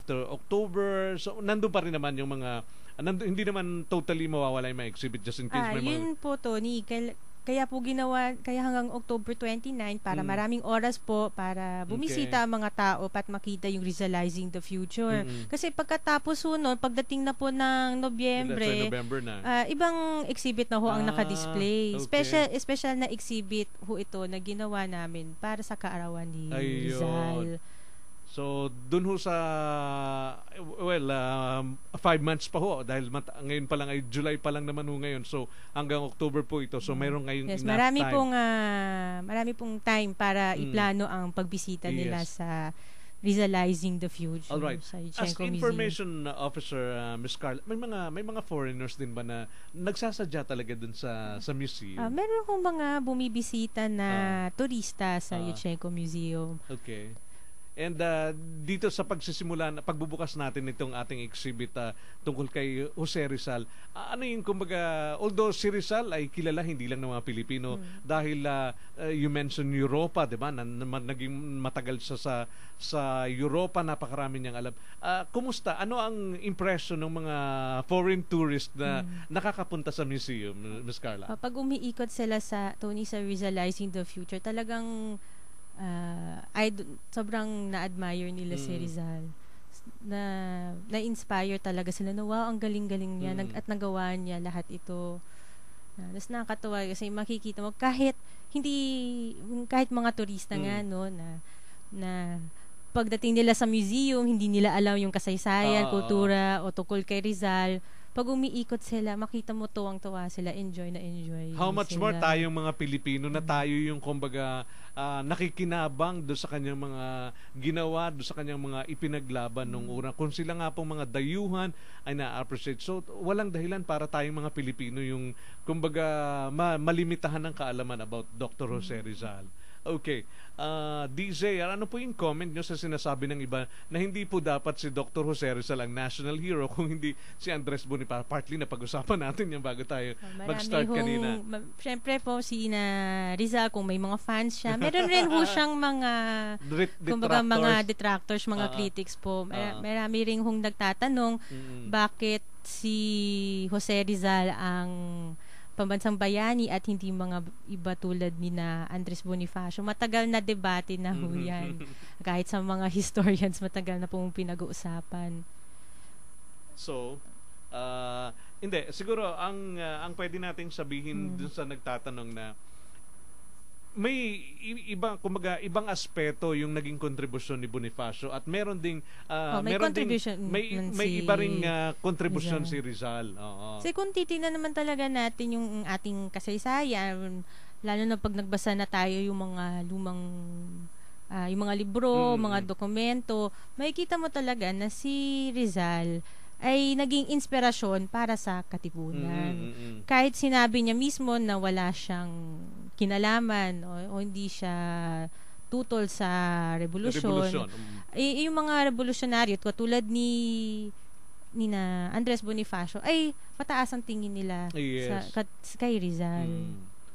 after October. So, nandun pa rin naman yung mga, hindi naman totally mawawala yung mga exhibit just in case may mga... Yun po, Tony. Kaya po ginawa, kaya hanggang October 29 para maraming oras po para bumisita ang mga tao at makita yung Rizalizing the Future. Kasi pagkatapos ho nun, pagdating na po ng Nobyembre, November na. Ibang exhibit na ho ang nakadisplay. Okay. Special na exhibit ho ito na ginawa namin para sa kaarawan ni Rizal. So, dun ho sa, 5 months pa ho, dahil ngayon pa lang ay July pa lang naman ho ngayon. So, hanggang October po ito. So, mayroon ngayong enough time. Marami pong time para iplano ang pagbisita nila sa Rizalizing the Future. Alright. As information officer, Ms. Carla, may mga foreigners din ba na nagsasadya talaga dun sa museum? Meron hong mga bumibisita na turista sa Yuchengco Museum. Okay. And dito sa pagbubukas natin itong ating exhibit tungkol kay Jose Rizal, ano yung kumbaga, although si Rizal ay kilala hindi lang ng mga Pilipino dahil you mentioned Europa, di ba? Naging matagal siya sa Europa, napakarami niyang alam. Kumusta? Ano ang impression ng mga foreign tourist na nakakapunta sa museum, Ms. Carla? Pag umiikot sila sa Rizalizing the Future, talagang sobrang na-admire nila si Rizal. Na-inspire talaga sila na wow, ang galing-galing niya at nagawa niya lahat ito. Tapos nakakatawa kasi makikita mo kahit mga turista nga na pagdating nila sa museum, hindi nila alam yung kasaysayan, kultura o tungkol kay Rizal. Pag umiikot sila, makita mo tuwang-tuwa sila, enjoy na enjoy. How much more tayong mga Pilipino na tayo yung kumbaga nakikinabang do sa kanyang mga ginawa, do sa kanyang mga ipinaglaban nung una. Kung sila nga pong mga dayuhan ay na-appreciate. So, walang dahilan para tayong mga Pilipino yung kumbaga malimitahan ng kaalaman about Dr. Jose Rizal. Okay. DJ, ano po yung comment nyo sa sinasabi ng iba na hindi po dapat si Dr. Jose Rizal ang national hero kung hindi si Andres Bonifacio? Partly na pag-usapan natin yan bago tayo mag-start kanina. Siyempre po si Rizal, kung may mga fans siya, meron rin po siyang mga mga detractors, mga critics po. Marami rin hong nagtatanong bakit si Jose Rizal ang pambansang bayani at hindi mga iba tulad ni na Andres Bonifacio. Matagal na debate na ho yan. Kahit sa mga historians, matagal na pong pinag-uusapan. So, hindi. Siguro, ang pwede nating sabihin dun sa nagtatanong na may ibang aspeto yung naging kontribusyon ni Bonifacio at meron ding may iba ring kontribusyon si Rizal. Kasi kung titingnan naman talaga natin yung ating kasaysayan, lalo na pag nagbasa na tayo yung mga lumang yung mga libro, mga dokumento, makikita mo talaga na si Rizal ay naging inspirasyon para sa Katipunan. Kahit sinabi niya mismo na wala siyang kinalaman o hindi siya tutol sa revolusyon. Yung mga revolusyonaryo katulad ni na Andres Bonifacio ay mataas ang tingin nila kay Rizal.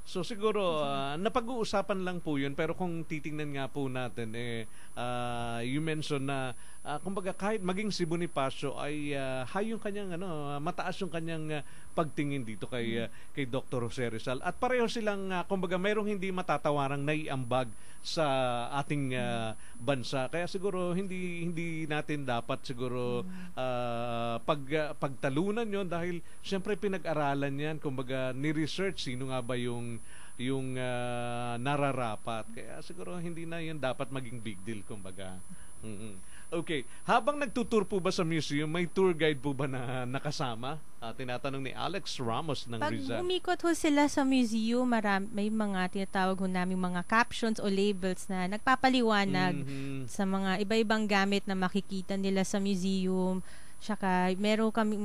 So siguro napag-uusapan lang po 'yun, pero kung titingnan nga po natin you mentioned na kumbaga kahit maging si Bonifacio ay high yung kanyang mataas yung kanyang pagtingin dito kay Dr. Jose Rizal at pareho silang kumbaga mayroong hindi matatawarang naiambag sa ating bansa. Kaya siguro hindi natin dapat siguro pagtalunan 'yon dahil syempre pinag-aralan 'yan, kumbaga ni-research sino nga ba yung nararapat. Kaya siguro hindi na 'yan dapat maging big deal kumbaga. Okay. Habang nagtutour po ba sa museum, may tour guide po ba na nakasama? Tinatanong ni Alex Ramos ng Rizal. Pag umikot ho sila sa museum, may mga tinatawag ho namin mga captions o labels na nagpapaliwanag sa mga iba-ibang gamit na makikita nila sa museum. Tsaka meron kaming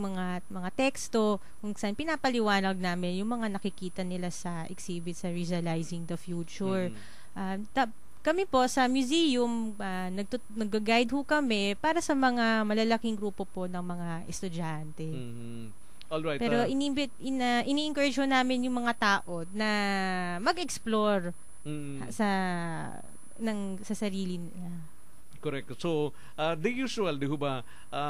mga teksto kung saan pinapaliwanag namin yung mga nakikita nila sa exhibit sa Rizalizing the Future. Kami po sa museum, nag-guide ho kami para sa mga malalaking grupo po ng mga estudyante. Alright. Pero ini-encourage ho namin yung mga tao na mag-explore sa sarili nila. Correct. So, the usual, di ho ba,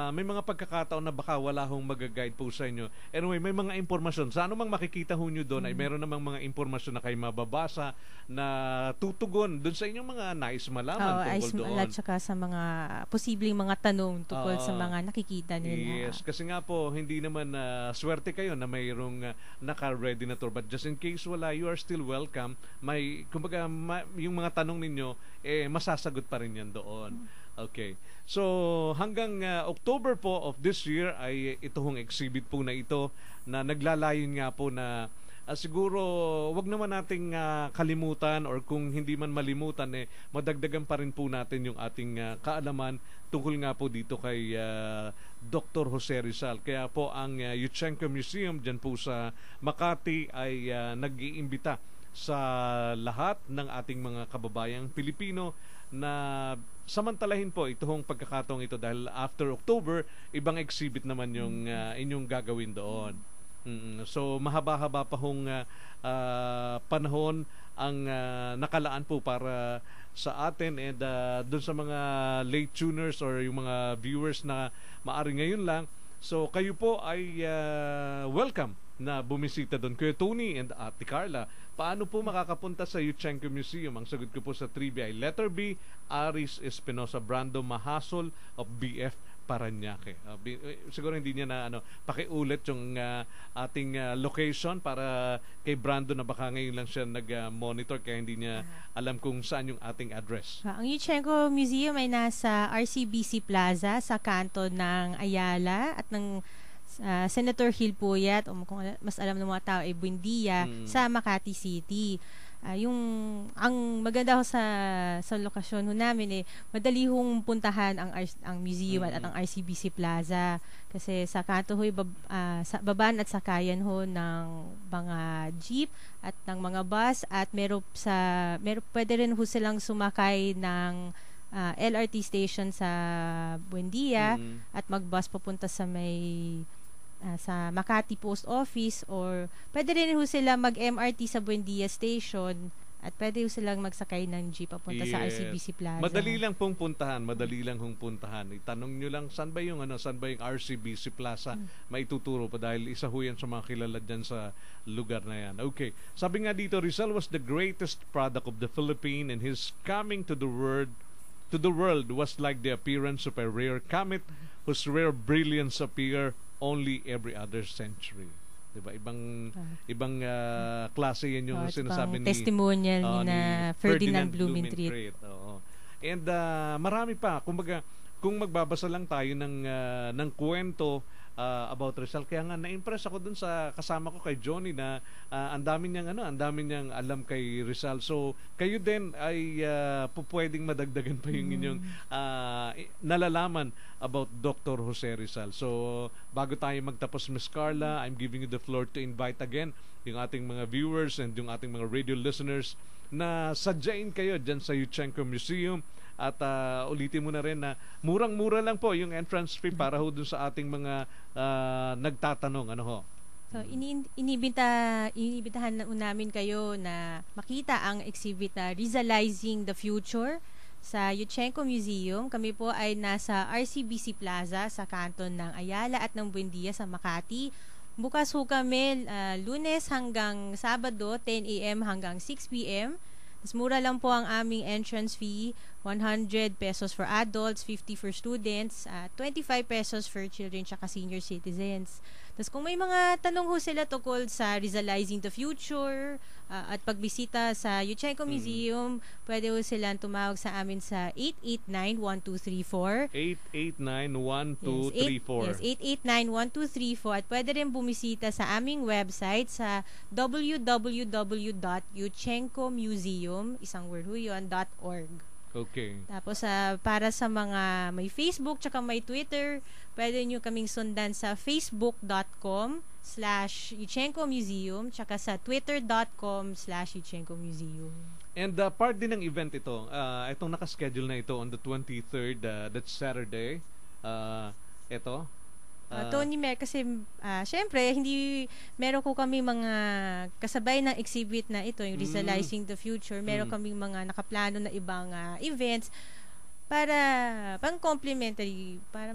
may mga pagkakataon na baka wala hong mag-guide po sa inyo. Anyway, may mga impormasyon. Sa anumang makikita ho nyo doon ay meron namang mga impormasyon na kayo mababasa na tutugon doon sa inyong mga nais malaman tungkol doon. At saka sa mga posibleng mga tanong tungkol sa mga nakikita nila. Yes, kasi nga po, hindi naman swerte kayo na mayroong naka-ready na tour. But just in case wala, you are still welcome. Kumbaga, yung mga tanong ninyo, masasagot pa rin yan doon. Okay. So, hanggang October po of this year ay ito hong exhibit po na ito na naglalayon nga po na siguro wag naman nating kalimutan or kung hindi man malimutan madagdagan pa rin po natin yung ating kaalaman tungkol nga po dito kay Dr. Jose Rizal. Kaya po ang Yuchengco Museum dyan po sa Makati ay nag-iimbita sa lahat ng ating mga kababayang Pilipino na samantalahin po itong pagkakataong ito dahil after October, ibang exhibit naman yung inyong gagawin doon. So mahaba-haba pa hong panahon ang nakalaan po para sa atin and doon sa mga late tuners or yung mga viewers na maari ngayon lang. So kayo po ay welcome na bumisita doon. Kuya Tony and Ate Carla, paano po makakapunta sa Yuchengco Museum? Ang sagot ko po sa trivia ay letter B, Aris Espinosa Brando Mahasol of BF Parañaque. Siguro hindi niya na pakiulit yung ating location para kay Brando na baka ngayon lang siya nag-monitor kaya hindi niya alam kung saan yung ating address. Ang Yuchengco Museum ay nasa RCBC Plaza sa kanto ng Ayala at ng Senator Hill Puyat o kung mas alam ng mga tao ay Buendia sa Makati City. Ang maganda ho sa lokasyon ho namin madali hong puntahan ang museum at ang RCBC Plaza kasi sa kanto ho sa baban at sakayan ho ng mga jeep at ng mga bus at pwede rin ho silang sumakay ng LRT station sa Buendia at mag-bus papunta sa sa Makati Post Office or pwede rin ho sila mag-MRT sa Buendia Station at pwede ho silang magsakay ng jeep papunta sa RCBC Plaza. Madali lang pong puntahan. Itanong nyo lang saan ba yung RCBC Plaza? Maituturo pa dahil isa ho yan sa mga kilala dyan sa lugar na yan. Okay. Sabi nga dito, Rizal was the greatest product of the Philippines and his coming to the world was like the appearance of a rare comet whose rare brilliance appear only every other century. Diba? Ibang klase yan yung sinasabi ni testimonial ni Ferdinand Blumentritt. And marami pa. Kumbaga, kung magbabasa lang tayo ng kwento about Rizal. Kaya nga na-impress ako dun sa kasama ko kay Johnny na ang dami niyang alam kay Rizal. So kayo din ay pwedeng madagdagan pa yung inyong nalalaman about Dr. Jose Rizal. So bago tayo magtapos, Miss Carla, I'm giving you the floor to invite again yung ating mga viewers and yung ating mga radio listeners na sadyain kayo dyan sa Yuchengco Museum. At ulitin mo na rin na murang-mura lang po yung entrance fee para ho dun sa ating mga nagtatanong. So, inibitahan namin kayo na makita ang exhibit na Rizalizing the Future sa Yuchengco Museum. Kami po ay nasa RCBC Plaza sa kanton ng Ayala at ng Buendia sa Makati. Bukas ho kami Lunes hanggang Sabado, 10 a.m. hanggang 6 p.m. Mas mura lang po ang aming entrance fee, 100 pesos for adults, 50 for students, 25 pesos for children tsaka senior citizens. Tapos kung may mga tanong ho sila tungkol sa Rizalizing the Future at pagbisita sa Yuchengco Museum, pwede ho silang tumawag sa amin sa 889-1234. 889-1234. Yes, 889-1234 at pwede rin bumisita sa aming website sa www.yuchengcomuseum.org. Okay. Tapos para sa mga may Facebook tsaka may Twitter, pwede nyo kaming sundan sa facebook.com/Yuchengco Museum tsaka sa twitter.com/Yuchengco Museum. And part din ng event ito, itong nakaschedule na ito on the 23rd, that's Saturday. Ito. Tony Mer, kasi syempre meron ko kami mga kasabay ng exhibit na ito, yung Rizalizing the Future. Meron kaming mga nakaplano na ibang events. para pang complimentary para